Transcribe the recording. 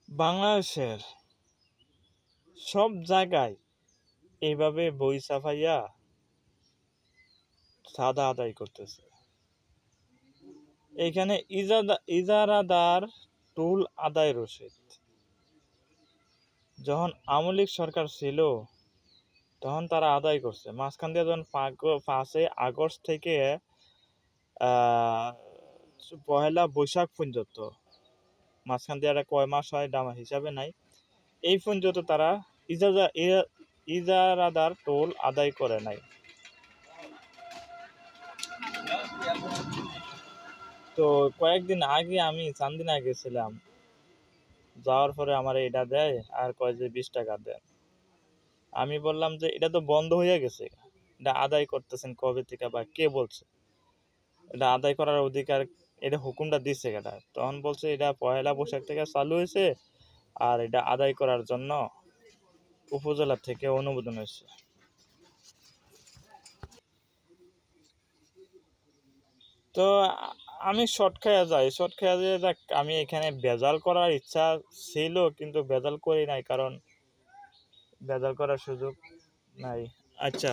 বাংলাদেশের সব জায়গায় এইভাবে বই ছাপাইয়া চাঁদা আদায় করতেছে। এখানে ইজারাদার টুল আদায় রসিদ যখন আওয়ামী লীগ সরকার ছিল তখন তারা আদায় করছে। মাঝখান দিয়ে যখন 5ই আগস্ট থেকে 1লা বৈশাখ পর্যন্ত, মাঝখান দিয়ে একটা কয় মাস হয় এটা আমার হিসাবে নাই, এই পর্যন্ত তারা ইজারাদার টোল আদায় করে নাই। তো কয়েকদিন আগে আমি চান্দিনা গেছিলাম, যাওয়ার পরে আমার এটা দেয় আর কয় যে 20 টাকা দেন। আমি বললাম যে এটা তো বন্ধ হয়ে গেছে, এটা আদায় করতেছেন কবে থেকে বা কে বলছে এটা আদায় করার অধিকার, এটা হুকুমটা দিচ্ছে কেটা? তখন বলছে এটা 1লা বৈশাখ থেকে চালু হয়েছে আর এটা আদায় করার জন্য উপজেলা থেকে অনুমোদন হয়েছে। তো আমি শর্ট খাইয়া যাই, শর্ট খাইয়া দিয়ে যাক, আমি এখানে ভেজাল করার ইচ্ছা ছিল কিন্তু ভেজাল করি নাই, কারণ ভেজাল করার সুযোগ নাই। আচ্ছা।